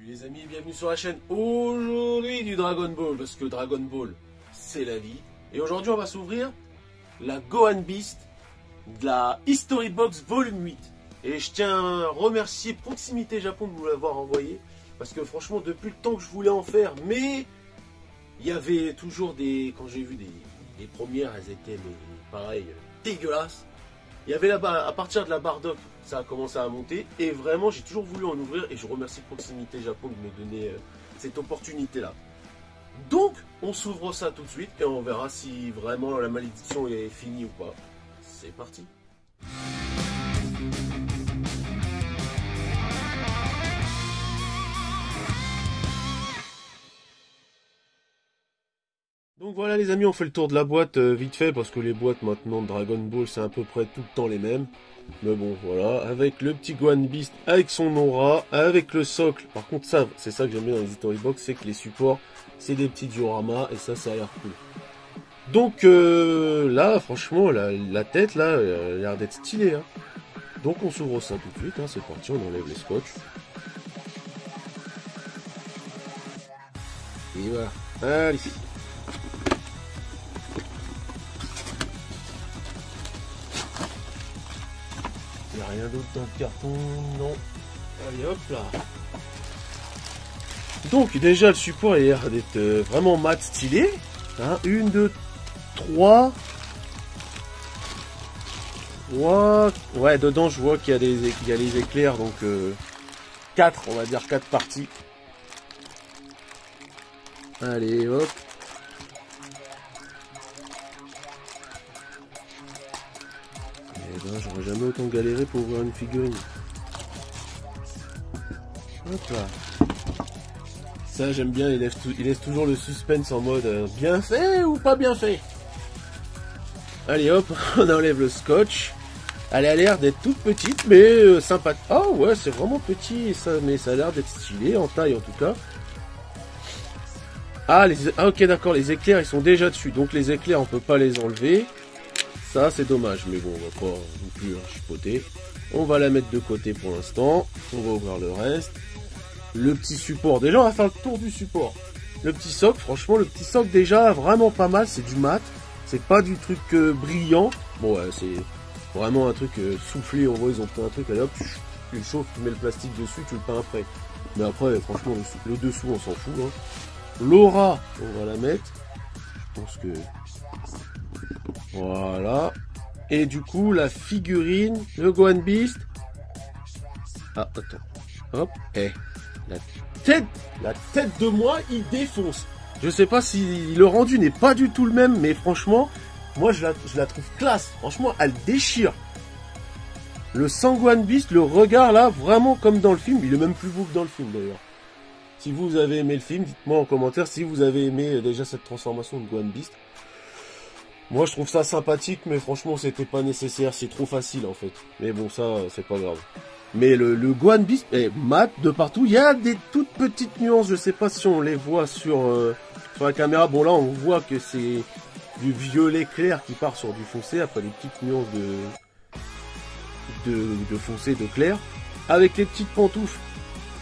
les amis, bienvenue sur la chaîne. Aujourd'hui du Dragon Ball, parce que Dragon Ball c'est la vie. Et aujourd'hui on va s'ouvrir la Gohan Beast de la History Box Volume 8. Et je tiens à remercier Proximité Japon de nous l'avoir envoyé, parce que franchement depuis le temps que je voulais en faire, mais il y avait toujours des... Quand j'ai vu des premières, elles étaient pareil, dégueulasses. Il y avait là-bas, à partir de la Bardock, ça a commencé à monter. Et vraiment, j'ai toujours voulu en ouvrir. Et je remercie Proximité Japon de me donner cette opportunité-là. Donc, on s'ouvre ça tout de suite. Et on verra si vraiment la malédiction est finie ou pas. C'est parti. Donc voilà les amis, on fait le tour de la boîte vite fait, parce que les boîtes maintenant de Dragon Ball c'est à peu près tout le temps les mêmes. Mais bon voilà, avec le petit Gohan Beast, avec son aura, avec le socle. Par contre ça, c'est ça que j'aime bien dans les History Box, c'est que les supports c'est des petits dioramas et ça a l'air cool. Donc là franchement la tête là, elle a l'air d'être stylée. Hein. Donc on s'ouvre ça tout de suite, hein. C'est parti, on enlève les scotch. Et voilà, allez. Il n'y a rien d'autre dans le carton, non. Allez hop là. Donc déjà le support il a l'air d'être vraiment mat stylé. Hein, 1, 2, 3. Ouais, dedans je vois qu'il y a les éclairs, donc 4, on va dire 4 parties. Allez hop. J'aurais jamais autant galéré pour ouvrir une figurine. Hop là. Ça j'aime bien, il laisse toujours le suspense en mode bien fait ou pas bien fait. Allez hop, on enlève le scotch. Elle a l'air d'être toute petite mais sympa. Oh ouais, c'est vraiment petit ça, mais ça a l'air d'être stylé en taille en tout cas. Ah ok d'accord, les éclairs ils sont déjà dessus, donc les éclairs on peut pas les enlever. Ça c'est dommage, mais bon on va pas non plus chipoter. On va la mettre de côté pour l'instant. On va ouvrir le reste. Le petit support, déjà on va faire le tour du support. Le petit socle, franchement le petit socle déjà vraiment pas mal, c'est du mat. C'est pas du truc brillant. Bon ouais, c'est vraiment un truc soufflé, en gros ils ont pris un truc, allez hop, tu le chauffes, tu mets le plastique dessus, tu le peins après. Mais après franchement le dessous on s'en fout. Hein. L'aura, on va la mettre. Je pense que... Voilà. Et du coup, la figurine, le Gohan Beast. Ah, attends. Hop. Eh. La tête de moi, il défonce. Je sais pas si le rendu n'est pas du tout le même, mais franchement, moi, je la trouve classe. Franchement, elle déchire. Le sang Gohan Beast, le regard là, vraiment comme dans le film. Il est même plus beau que dans le film d'ailleurs. Si vous avez aimé le film, dites-moi en commentaire si vous avez aimé déjà cette transformation de Gohan Beast. Moi je trouve ça sympathique, mais franchement c'était pas nécessaire, c'est trop facile en fait. Mais bon ça c'est pas grave. Mais le Gohan Beast est mat de partout, il y a des toutes petites nuances, je sais pas si on les voit sur la caméra. Bon là on voit que c'est du violet clair qui part sur du foncé, après des petites nuances de foncé, de clair. Avec les petites pantoufles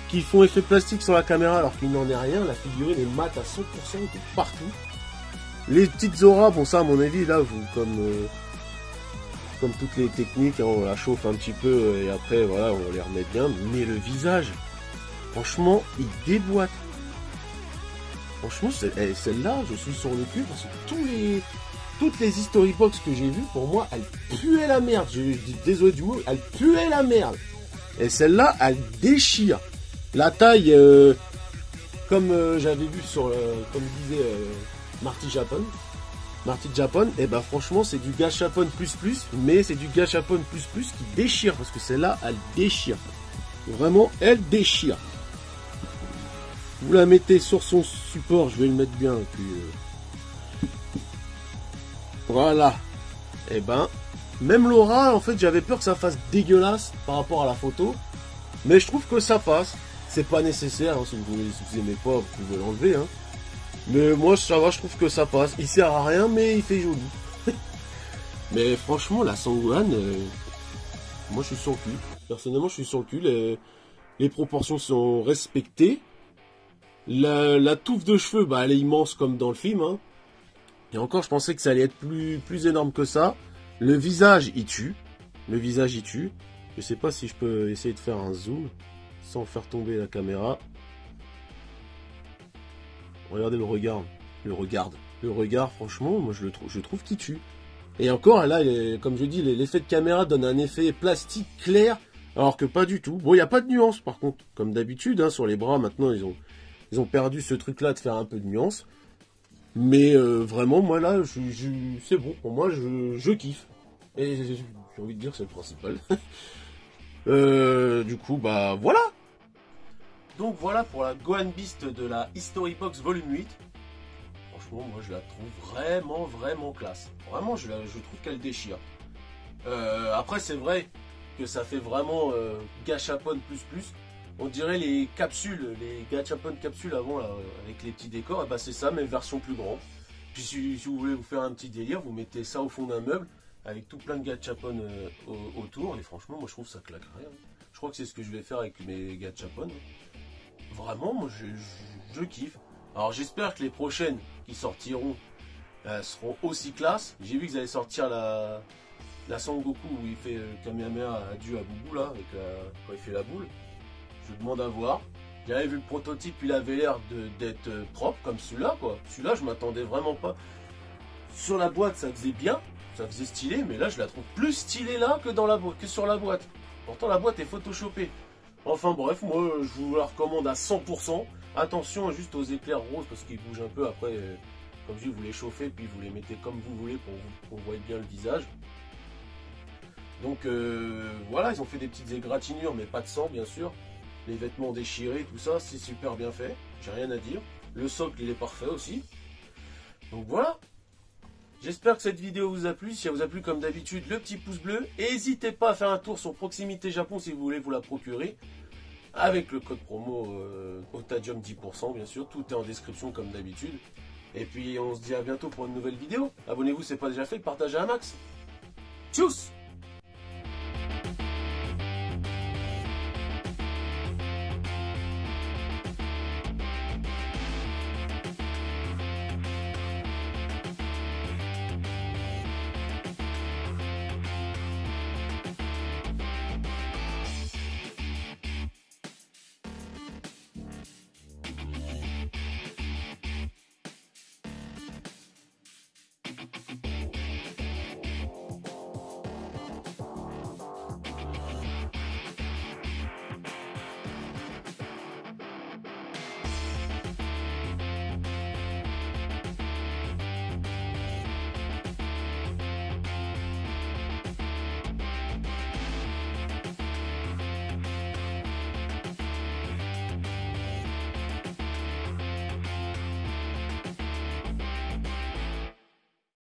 qui font effet plastique sur la caméra alors qu'il n'en est rien, la figurine est mat à 100% de partout. Les petites auras, bon ça à mon avis là, comme toutes les techniques, hein, on la chauffe un petit peu et après voilà on les remet bien. Mais le visage, franchement il déboîte. Franchement celle-là je suis sur le cul parce que toutes les History Box que j'ai vues pour moi elles puaient la merde. Désolé du mot, elles puaient la merde. Et celle-là elle déchire. La taille comme j'avais vu sur comme disait Marty Japon, et ben franchement c'est du Gashapon plus, mais c'est du Gashapon plus qui déchire, parce que celle-là elle déchire. Vraiment elle déchire. Vous la mettez sur son support, je vais le mettre bien, et puis voilà. Et ben même l'aura en fait j'avais peur que ça fasse dégueulasse par rapport à la photo, mais je trouve que ça passe. C'est pas nécessaire, hein, si vous aimez pas vous pouvez l'enlever, hein. Mais moi ça va, je trouve que ça passe. Il sert à rien mais il fait joli. Mais franchement la Sangohan, moi je suis sur le cul. Personnellement je suis sur le cul. Les proportions sont respectées. La touffe de cheveux, bah, elle est immense comme dans le film. Hein. Et encore, je pensais que ça allait être plus énorme que ça. Le visage, il tue. Le visage, il tue. Je sais pas si je peux essayer de faire un zoom sans faire tomber la caméra. Regardez le regard. Le regard, franchement, moi je trouve qu'il tue. Et encore, là, comme je dis, l'effet de caméra donne un effet plastique clair, alors que pas du tout. Bon, il n'y a pas de nuance, par contre. Comme d'habitude, hein, sur les bras, maintenant, ils ont perdu ce truc-là de faire un peu de nuance. Mais vraiment, moi, là, c'est bon. Pour moi, je kiffe. Et j'ai envie de dire que c'est le principal. Du coup, bah, voilà. Donc, voilà pour la Gohan Beast de la History Box Volume 8. Franchement, moi je la trouve vraiment classe. Vraiment, je trouve qu'elle déchire. Après, c'est vrai que ça fait vraiment gachapon plus. On dirait les capsules, les gachapon capsules avant, là, avec les petits décors. Et bah, c'est ça, mais version plus grande. Puis si vous voulez vous faire un petit délire, vous mettez ça au fond d'un meuble, avec tout plein de gachapon autour. Et franchement, moi je trouve que ça claquerait. Hein. Je crois que c'est ce que je vais faire avec mes gachapon. Vraiment, moi je kiffe. Alors j'espère que les prochaines qui sortiront seront aussi classe. J'ai vu qu'ils allaient sortir la Sangoku où il fait Kamehameha adieu à Boubou là, quand il fait la boule. Je demande à voir. J'avais vu le prototype, il avait l'air d'être propre comme celui-là quoi. Celui-là je m'attendais vraiment pas. Sur la boîte ça faisait bien, ça faisait stylé, mais là je la trouve plus stylée là que sur la boîte. Pourtant la boîte est photoshopée. Enfin bref, moi je vous la recommande à 100%. Attention juste aux éclairs roses parce qu'ils bougent un peu après. Comme je dis, vous les chauffez puis vous les mettez comme vous voulez pour que vous voyez bien le visage. Donc voilà, ils ont fait des petites égratignures mais pas de sang bien sûr. Les vêtements déchirés, tout ça, c'est super bien fait. J'ai rien à dire. Le socle il est parfait aussi. Donc voilà. J'espère que cette vidéo vous a plu. Si elle vous a plu, comme d'habitude, le petit pouce bleu. Et n'hésitez pas à faire un tour sur Proximité Japon si vous voulez vous la procurer. Avec le code promo Otadium 10%, bien sûr. Tout est en description comme d'habitude. Et puis on se dit à bientôt pour une nouvelle vidéo. Abonnez-vous si ce n'est pas déjà fait, partagez un max. Tchuss!